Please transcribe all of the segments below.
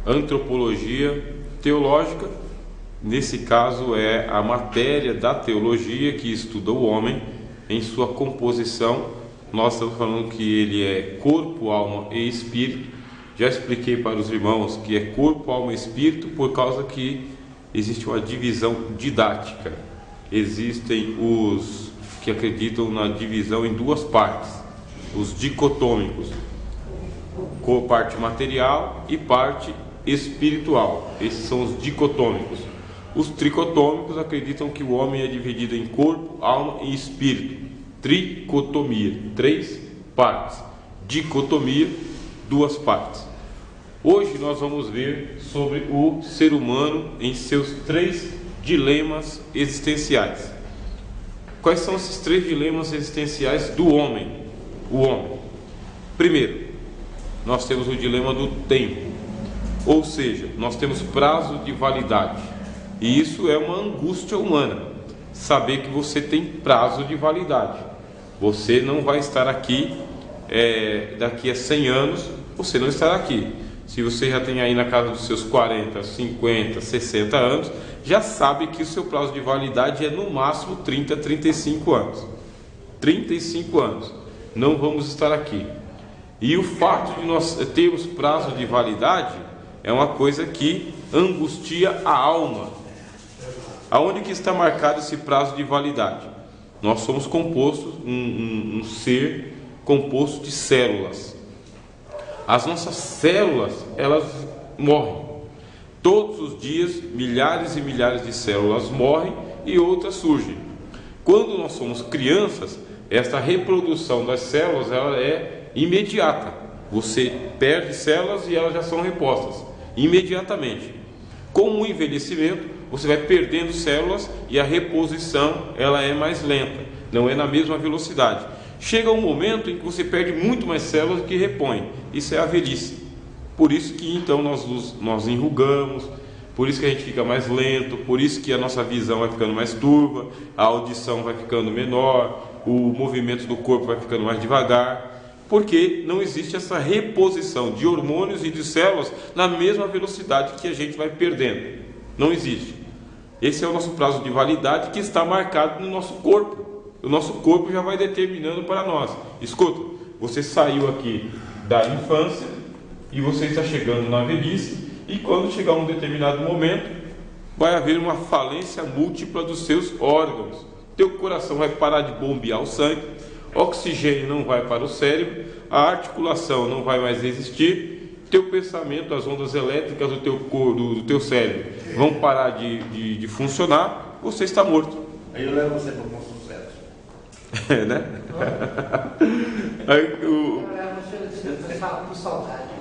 antropologia teológica. Nesse caso é a matéria da teologia que estuda o homem em sua composição. Nós estamos falando que ele é corpo, alma e espírito. Já expliquei para os irmãos que é corpo, alma e espírito por causa que existe uma divisão didática. Existem os que acreditam na divisão em duas partes, os dicotômicos, parte material e parte espiritual. Esses são os dicotômicos. Os tricotômicos acreditam que o homem é dividido em corpo, alma e espírito. Tricotomia, 3 partes. Dicotomia, 2 partes. Hoje nós vamos ver sobre o ser humano em seus 3 dilemas existenciais. Quais são esses 3 dilemas existenciais do homem? O homem. Primeiro, nós temos o dilema do tempo, ou seja, nós temos prazo de validade, e isso é uma angústia humana, saber que você tem prazo de validade. Você não vai estar aqui daqui a 100 anos, você não estará aqui. Se você já tem aí na casa dos seus 40, 50, 60 anos, já sabe que o seu prazo de validade é no máximo 30, 35 anos. 35 anos. Não vamos estar aqui. E o fato de nós termos prazo de validade é uma coisa que angustia a alma. Aonde que está marcado esse prazo de validade? Nós somos compostos, um ser composto de células. As nossas células, elas morrem. Todos os dias, milhares e milhares de células morrem e outras surgem. Quando nós somos crianças, esta reprodução das células ela é imediata. Você perde células e elas já são repostas imediatamente. Com o envelhecimento, você vai perdendo células e a reposição ela é mais lenta, não é na mesma velocidade. Chega um momento em que você perde muito mais células do que repõe. Isso é a velhice. Por isso que então nós enrugamos, por isso que a gente fica mais lento, por isso que a nossa visão vai ficando mais turva, a audição vai ficando menor, o movimento do corpo vai ficando mais devagar, porque não existe essa reposição de hormônios e de células na mesma velocidade que a gente vai perdendo. Não existe. Esse é o nosso prazo de validade que está marcado no nosso corpo. O nosso corpo já vai determinando para nós. Escuta, você saiu aqui da infância e você está chegando na velhice, e quando chegar um determinado momento vai haver uma falência múltipla dos seus órgãos. Teu coração vai parar de bombear o sangue, oxigênio não vai para o cérebro, a articulação não vai mais existir, teu pensamento, as ondas elétricas do teu cérebro vão parar de funcionar, você está morto. Aí eu levo você para o bom sucesso. É, né? Aí, Eu levo você por saudade.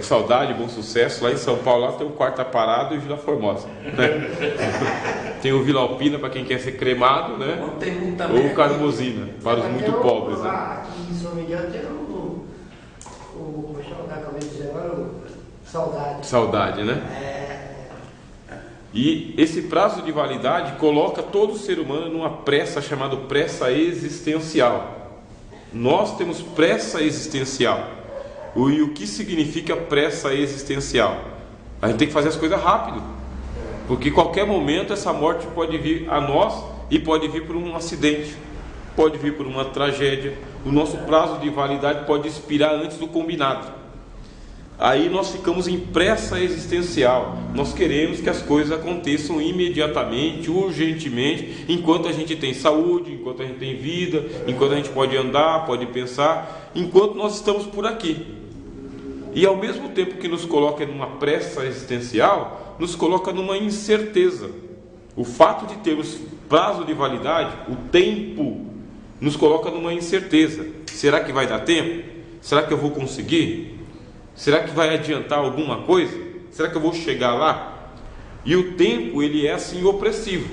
Saudade, Bom Sucesso. Lá em São Paulo lá tem o Quarta Parada e o Vila Formosa, né? Tem o Vila Alpina para quem quer ser cremado, né? Ou o Carmosina para os muito pobres, né? Aqui em São Miguel tem Saudade. Saudade, né? E esse prazo de validade coloca todo ser humano numa pressa chamada pressa existencial. Nós temos pressa existencial. E o que significa pressa existencial? A gente tem que fazer as coisas rápido, porque qualquer momento essa morte pode vir a nós e pode vir por um acidente, pode vir por uma tragédia. O nosso prazo de validade pode expirar antes do combinado. Aí nós ficamos em pressa existencial. Nós queremos que as coisas aconteçam imediatamente, urgentemente, enquanto a gente tem saúde, enquanto a gente tem vida, enquanto a gente pode andar, pode pensar, enquanto nós estamos por aqui. E ao mesmo tempo que nos coloca numa pressa existencial, nos coloca numa incerteza. O fato de termos prazo de validade, o tempo, nos coloca numa incerteza. Será que vai dar tempo? Será que eu vou conseguir? Será que vai adiantar alguma coisa? Será que eu vou chegar lá? E o tempo, ele é assim opressivo.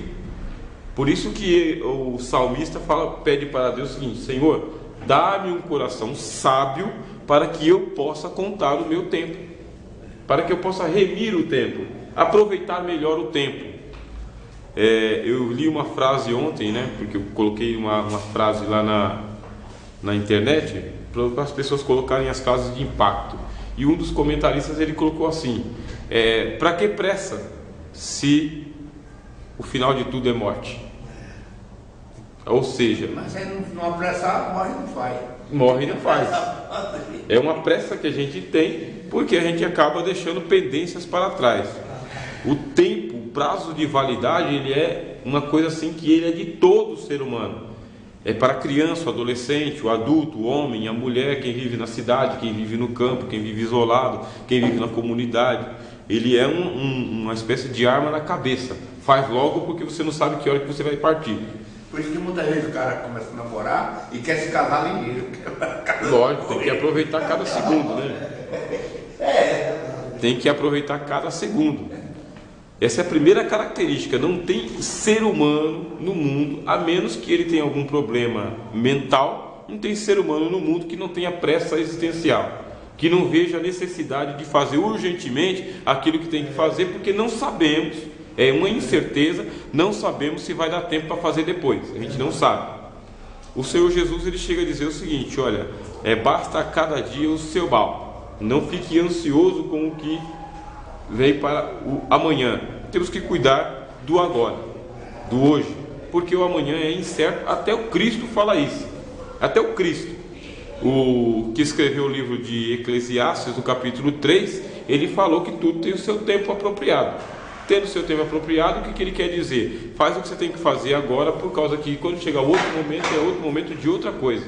Por isso que o salmista pede para Deus o seguinte: Senhor, dá-me um coração sábio para que eu possa contar o meu tempo, para que eu possa remir o tempo, aproveitar melhor o tempo. Eu li uma frase ontem, né? Porque eu coloquei uma frase lá na internet para as pessoas colocarem as frases de impacto. E um dos comentaristas ele colocou assim: para que pressa se o final de tudo é morte? Ou seja, Mas aí não apressar, morre não faz. Morre e não faz. É uma pressa que a gente tem porque a gente acaba deixando pendências para trás. O tempo, o prazo de validade, ele é uma coisa assim que ele é de todo ser humano. É para a criança, o adolescente, o adulto, o homem, a mulher, quem vive na cidade, quem vive no campo, quem vive isolado, quem vive na comunidade. Ele é uma espécie de arma na cabeça. Faz logo porque você não sabe que hora que você vai partir. Por isso que muitas vezes o cara começa a namorar e quer se casar ali mesmo. Lógico, tem que aproveitar cada segundo, né? Tem que aproveitar cada segundo. Essa é a primeira característica. Não tem ser humano no mundo, a menos que ele tenha algum problema mental, não tem ser humano no mundo que não tenha pressa existencial, que não veja a necessidade de fazer urgentemente aquilo que tem que fazer, porque não sabemos, é uma incerteza, não sabemos se vai dar tempo para fazer depois, a gente não sabe. O Senhor Jesus ele chega a dizer o seguinte: olha, basta a cada dia o seu mal, não fique ansioso com o que vem para o amanhã. Temos que cuidar do agora, do hoje, porque o amanhã é incerto. Até o Cristo fala isso. Até o Cristo, o que escreveu o livro de Eclesiastes, no capítulo 3, ele falou que tudo tem o seu tempo apropriado. Tendo o seu tempo apropriado, o que ele quer dizer? Faz o que você tem que fazer agora, por causa que quando chegar outro momento, é outro momento de outra coisa.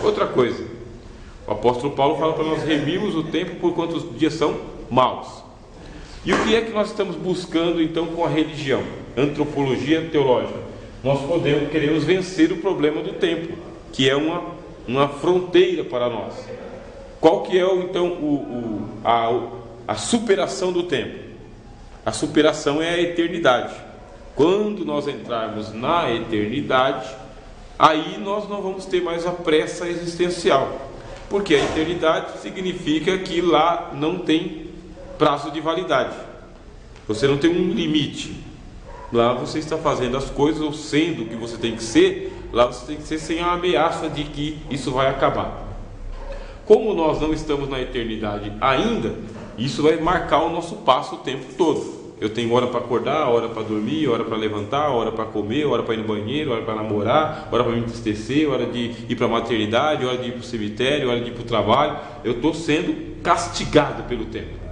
Outra coisa. O apóstolo Paulo fala para nós remirmos o tempo por quanto os dias são maus. E o que é que nós estamos buscando então com a religião? Antropologia teológica. Nós queremos vencer o problema do tempo, que é uma fronteira para nós. Qual que é então a superação do tempo? A superação é a eternidade. Quando nós entrarmos na eternidade, aí nós não vamos ter mais a pressa existencial, porque a eternidade significa que lá não tem prazo de validade, você não tem um limite. Lá você está fazendo as coisas ou sendo o que você tem que ser, lá você tem que ser sem a ameaça de que isso vai acabar. Como nós não estamos na eternidade ainda, isso vai marcar o nosso passo o tempo todo. Eu tenho hora para acordar, hora para dormir, hora para levantar, hora para comer, hora para ir no banheiro, hora para namorar, hora para me entristecer, hora de ir para a maternidade, hora de ir para o cemitério, hora de ir para o trabalho. Eu estou sendo castigado pelo tempo.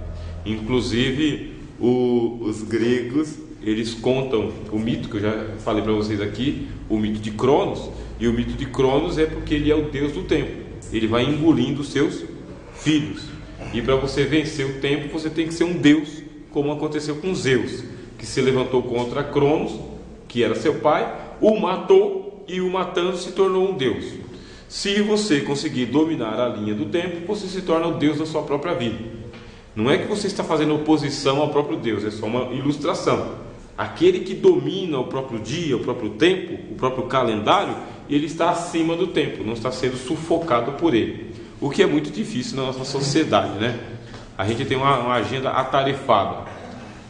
Inclusive, os gregos, eles contam o mito, que eu já falei para vocês aqui, o mito de Cronos. E o mito de Cronos é porque ele é o deus do tempo. Ele vai engolindo os seus filhos. E para você vencer o tempo, você tem que ser um deus, como aconteceu com Zeus, que se levantou contra Cronos, que era seu pai, o matou e o matando se tornou um deus. Se você conseguir dominar a linha do tempo, você se torna o deus da sua própria vida. Não é que você está fazendo oposição ao próprio Deus, é só uma ilustração. Aquele que domina o próprio dia, o próprio tempo, o próprio calendário, ele está acima do tempo, não está sendo sufocado por ele. O que é muito difícil na nossa sociedade, né? A gente tem uma agenda atarefada.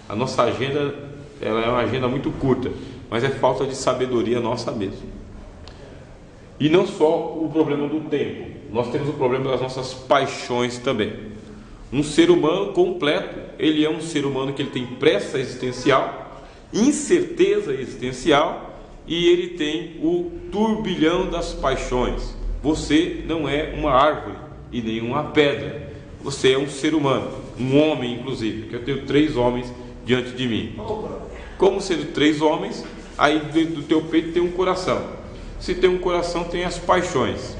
A nossa agenda, ela é uma agenda muito curta, mas é falta de sabedoria nossa mesmo. E não só o problema do tempo, nós temos o problema das nossas paixões também. Um ser humano completo, ele é um ser humano que ele tem pressa existencial, incerteza existencial, e ele tem o turbilhão das paixões. Você não é uma árvore e nem uma pedra, você é um ser humano, um homem inclusive, que eu tenho 3 homens diante de mim. Como sendo 3 homens, aí dentro do teu peito tem um coração. Se tem um coração, tem as paixões.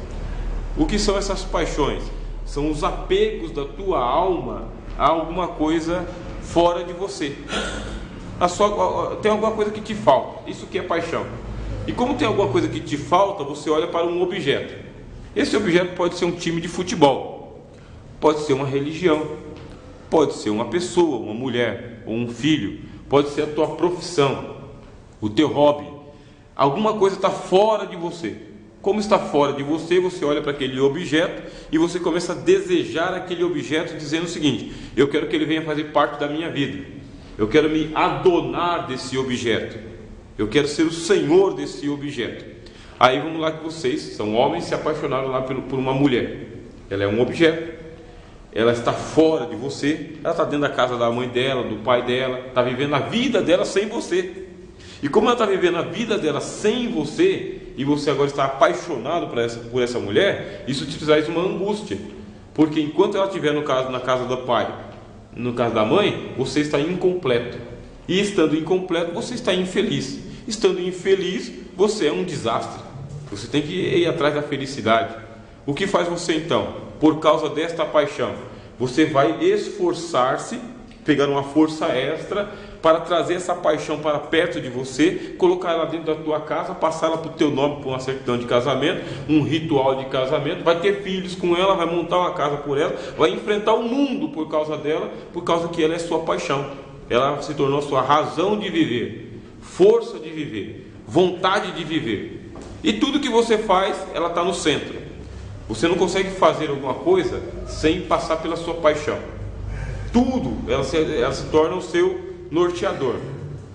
O que são essas paixões? São os apegos da tua alma a alguma coisa fora de você. Tem alguma coisa que te falta. Isso que é paixão. E como tem alguma coisa que te falta, você olha para um objeto. Esse objeto pode ser um time de futebol, pode ser uma religião, pode ser uma pessoa, uma mulher ou um filho, pode ser a tua profissão, o teu hobby. Alguma coisa está fora de você. Como está fora de você, você olha para aquele objeto e você começa a desejar aquele objeto, dizendo o seguinte: eu quero que ele venha fazer parte da minha vida, eu quero me adonar desse objeto, eu quero ser o senhor desse objeto. Aí vamos lá, que vocês são homens, se apaixonaram lá por uma mulher. Ela é um objeto, ela está fora de você, ela está dentro da casa da mãe dela, do pai dela, está vivendo a vida dela sem você. E como ela está vivendo a vida dela sem você, e você agora está apaixonado por essa mulher, isso te traz uma angústia. Porque enquanto ela estiver na casa do pai, no caso da mãe, você está incompleto. E estando incompleto, você está infeliz. Estando infeliz, você é um desastre. Você tem que ir atrás da felicidade. O que faz você então? Por causa desta paixão, você vai esforçar-se, pegar uma força extra para trazer essa paixão para perto de você, colocar ela dentro da tua casa, passar ela para o teu nome, por uma certidão de casamento, um ritual de casamento, vai ter filhos com ela, vai montar uma casa por ela, vai enfrentar o mundo por causa dela, por causa que ela é sua paixão. Ela se tornou sua razão de viver, força de viver, vontade de viver. E tudo que você faz, ela está no centro. Você não consegue fazer alguma coisa sem passar pela sua paixão. Tudo, ela se torna o seu norteador,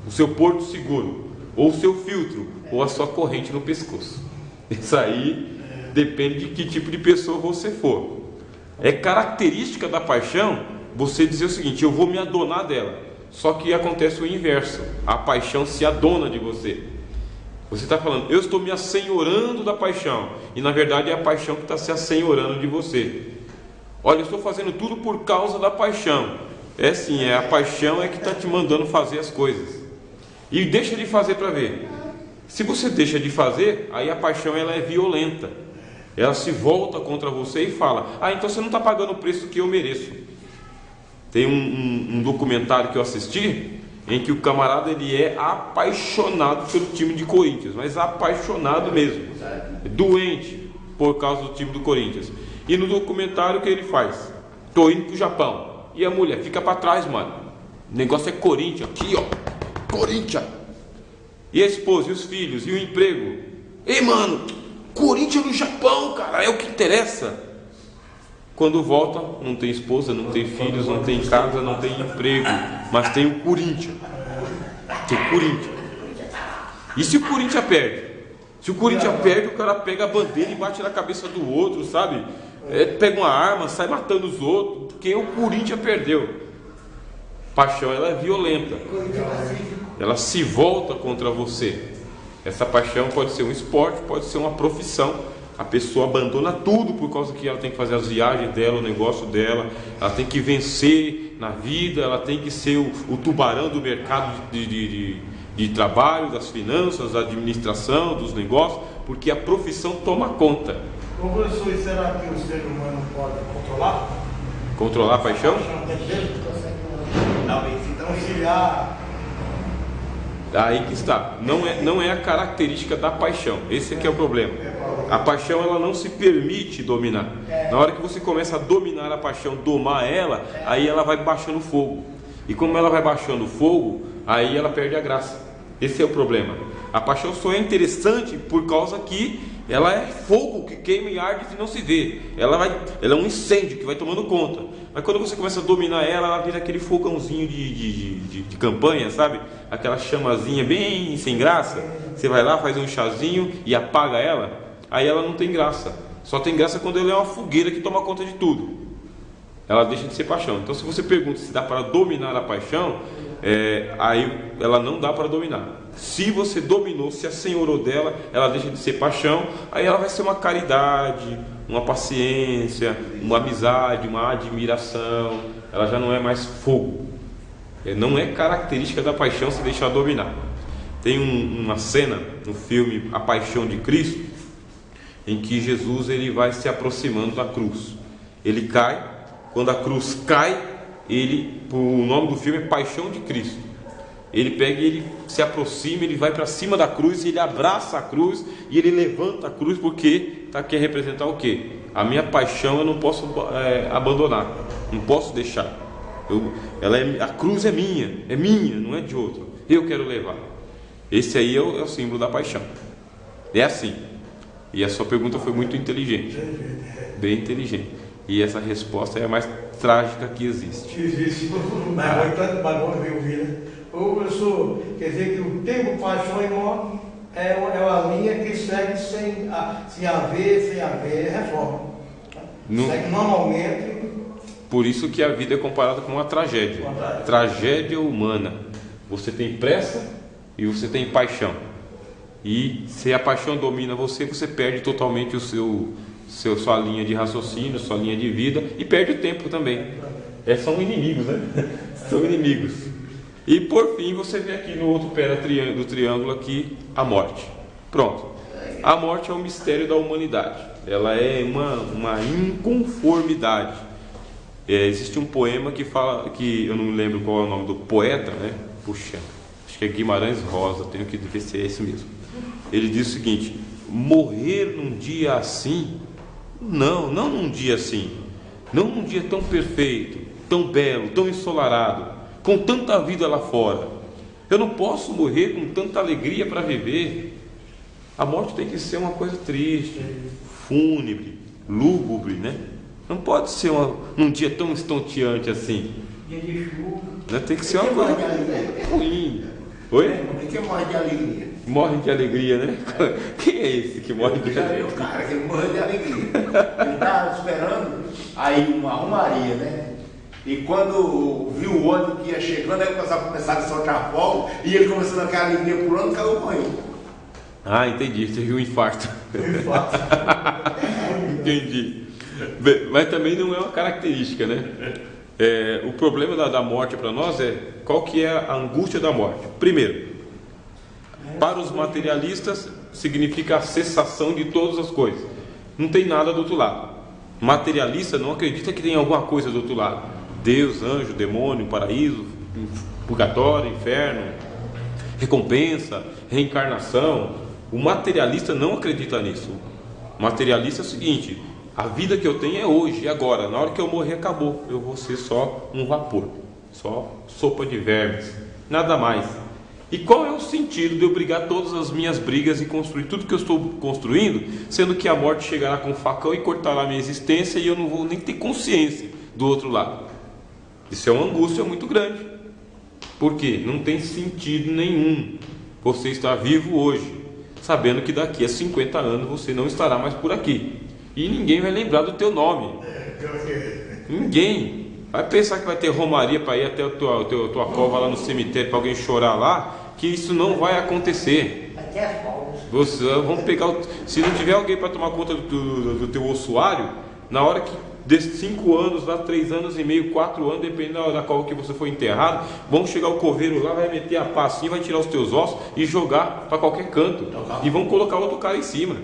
o seu porto seguro, ou o seu filtro, ou a sua corrente no pescoço. Isso aí depende de que tipo de pessoa você for. É característica da paixão você dizer o seguinte: eu vou me adonar dela. Só que acontece o inverso, a paixão se adona de você. Você está falando, eu estou me assenhorando da paixão, e na verdade é a paixão que está se assenhorando de você. Olha, eu estou fazendo tudo por causa da paixão. É sim, é a paixão é que está te mandando fazer as coisas. E deixa de fazer para ver. Se você deixa de fazer, aí a paixão ela é violenta. Ela se volta contra você e fala: ah, então você não está pagando o preço que eu mereço. Tem um documentário que eu assisti, em que o camarada ele é apaixonado pelo time de Corinthians, mas apaixonado mesmo, doente por causa do time do Corinthians. E no documentário o que ele faz? Tô indo pro Japão. E a mulher fica para trás, mano. O negócio é Corinthians, aqui ó, Corinthians. E a esposa, e os filhos, e o emprego. Ei, mano, Corinthians no Japão, cara, é o que interessa. Quando volta, não tem esposa, não tem filhos, não tem casa, não tem emprego, mas tem o Corinthians. Tem o Corinthians. E se o Corinthians perde? Se o Corinthians perde, o cara pega a bandeira e bate na cabeça do outro, sabe? Pega uma arma, sai matando os outros, porque o Corinthians perdeu. Paixão, ela é violenta. Ela se volta contra você. Essa paixão pode ser um esporte, pode ser uma profissão. A pessoa abandona tudo por causa que ela tem que fazer as viagens dela, o negócio dela, ela tem que vencer na vida, ela tem que ser o tubarão do mercado de trabalho, das finanças, da administração, dos negócios, porque a profissão toma conta. Ô professor, será que o ser humano pode controlar? Controlar a paixão? Talvez então auxiliar. Aí que está. Não é a característica da paixão. Esse aqui é o problema. A paixão ela não se permite dominar. Na hora que você começa a dominar a paixão, domar ela, aí ela vai baixando fogo. E como ela vai baixando o aí ela perde a graça. Esse é o problema. A paixão só é interessante por causa que ela é fogo que queima e arde e não se vê. Ela é um incêndio que vai tomando conta. Mas quando você começa a dominar ela vira aquele fogãozinho de campanha, sabe? Aquela chamazinha bem sem graça. Você vai lá, faz um chazinho e apaga ela. Aí ela não tem graça. Só tem graça quando ela é uma fogueira que toma conta de tudo. Ela deixa de ser paixão. Então se você pergunta se dá para dominar a paixão, aí ela não dá para dominar. Se você dominou, se assenhorou dela, ela deixa de ser paixão. Aí ela vai ser uma caridade, uma paciência, uma amizade, uma admiração. Ela já não é mais fogo. Não é característica da paixão se deixar dominar. Tem uma cena no filme A Paixão de Cristo, em que Jesus ele vai se aproximando da cruz. Ele cai, quando a cruz cai, o nome do filme é Paixão de Cristo. Ele pega e ele se aproxima, ele vai para cima da cruz, ele abraça a cruz e ele levanta a cruz porque quer representar o quê? A minha paixão eu não posso abandonar, não posso deixar. A cruz é minha, não é de outro. Eu quero levar. Esse aí é o símbolo da paixão. É assim. E a sua pergunta foi muito inteligente, bem inteligente. E essa resposta é a mais trágica que existe. Existe, mas tanto bagulho veio ouvir, né? Ô professor, quer dizer que o termo paixão e morte é uma linha que segue sem haver reforma. Segue normalmente Por isso que a vida é comparada com uma tragédia. Tragédia humana. Você tem pressa e você tem paixão. E se a paixão domina você, você perde totalmente sua linha de raciocínio, sua linha de vida, e perde o tempo também. São inimigos, né? São inimigos. E por fim você vê aqui no outro pé do triângulo aqui a morte. Pronto. A morte é um mistério da humanidade. Ela é uma inconformidade. Existe um poema que fala, que eu não me lembro qual é o nome do poeta, né? Puxa, acho que é Guimarães Rosa, tenho que ver se é esse mesmo. Ele diz o seguinte: morrer num dia assim, não num dia assim, não num dia tão perfeito, tão belo, tão ensolarado, com tanta vida lá fora. Eu não posso morrer com tanta alegria para viver. A morte tem que ser uma coisa triste, fúnebre, lúgubre, né? Não pode ser num dia tão estonteante assim. Dia de chuva. Né? Tem que ser uma coisa ruim. Oi? Quem morre de alegria? Morre de alegria, né? Quem é esse que morre de Já viu alegria? o cara que morre de alegria. Ele estava esperando aí uma romaria, né? E quando viu o ônibus que ia chegando, aí começaram a soltar fogo, e ele começou naquela alegria pulando, caiu e morreu. Ah, entendi. Teve um infarto. Entendi. Mas também não é uma característica, né? O problema da morte para nós é qual que é a angústia da morte. Primeiro, para os materialistas significa a cessação de todas as coisas. Não tem nada do outro lado. Materialista não acredita que tem alguma coisa do outro lado. Deus, anjo, demônio, paraíso, purgatório, inferno, recompensa, reencarnação. O materialista não acredita nisso. O materialista é o seguinte: a vida que eu tenho é hoje, é agora. Na hora que eu morrer, acabou. Eu vou ser só um vapor, só sopa de vermes, nada mais. E qual é o sentido de eu brigar todas as minhas brigas e construir tudo que eu estou construindo, sendo que a morte chegará com um facão e cortará a minha existência e eu não vou nem ter consciência do outro lado? Isso é uma angústia muito grande. Por quê? Não tem sentido nenhum você estar vivo hoje, sabendo que daqui a 50 anos você não estará mais por aqui. E ninguém vai lembrar do teu nome. Ninguém. Vai pensar que vai ter romaria para ir até a tua cova lá no cemitério para alguém chorar lá, que isso não vai acontecer. Até as palmas. Vamos pegar se não tiver alguém para tomar conta do teu ossuário, na hora que desses 5 anos, lá 3 anos e meio, 4 anos, dependendo da cova que você foi enterrado, vão chegar o coveiro lá, vai meter a pá assim, vai tirar os teus ossos e jogar para qualquer canto. E vão colocar outro cara em cima.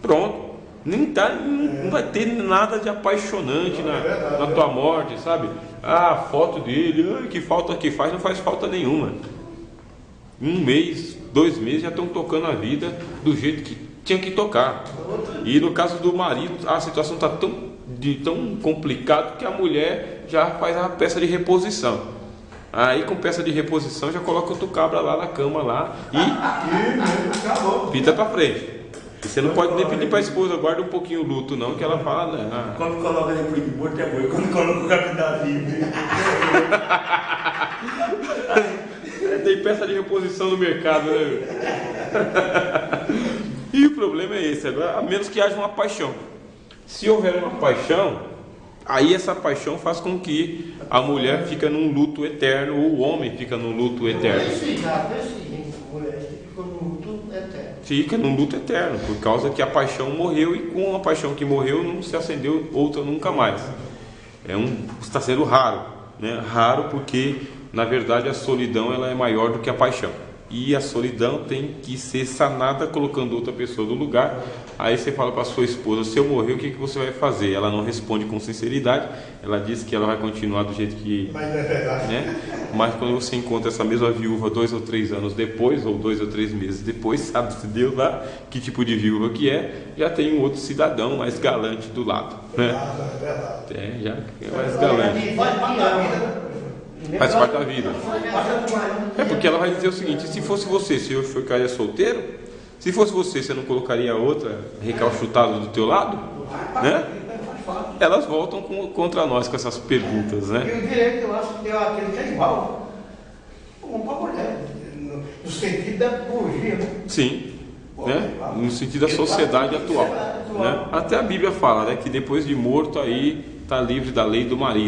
Pronto. Não vai ter nada de apaixonante na tua morte, sabe? Ah, a foto dele, que falta que faz, não faz falta nenhuma. 1 mês, 2 meses já estão tocando a vida do jeito que tinha que tocar. E no caso do marido, a situação está tão complicada que a mulher já faz a peça de reposição. Aí com peça de reposição já coloca outro cabra lá na cama lá e pita pra frente. Você não pode nem pedir para a esposa, guarda um pouquinho o luto, não, que ela fala, né? Quando coloca depois de morto é boi, quando coloca o capitão vivo. Tem peça de reposição no mercado, né? E o problema é esse, agora, a menos que haja uma paixão. Se houver uma paixão, aí essa paixão faz com que a mulher fique num luto eterno, ou o homem fica num luto eterno. Fica num luto eterno, por causa que a paixão morreu, e com a paixão que morreu não se acendeu outra nunca mais. Está sendo raro, né? Raro porque na verdade a solidão ela é maior do que a paixão, e a solidão tem que ser sanada colocando outra pessoa no lugar. Aí você fala para a sua esposa: se eu morrer, o que você vai fazer? Ela não responde com sinceridade, ela diz que ela vai continuar do jeito que... Mas não é verdade, né? Mas quando você encontra essa mesma viúva 2 ou 3 anos depois, ou 2 ou 3 meses depois, sabe-se Deus lá que tipo de viúva que é, já tem um outro cidadão mais galante do lado, né? É verdade. Já é mais galante. Faz parte da vida. É porque ela vai dizer o seguinte: se fosse você, se eu ficaria solteiro? Se fosse você, você não colocaria outra recalchutada do teu lado? Né? Elas voltam contra nós com essas perguntas, né? E o direito, eu acho que tem aquele que é igual. Como para a mulher. No sentido da biologia, né? Sim. Né? No sentido da sociedade atual. Né? Até a Bíblia fala, né, que depois de morto aí está livre da lei do marido.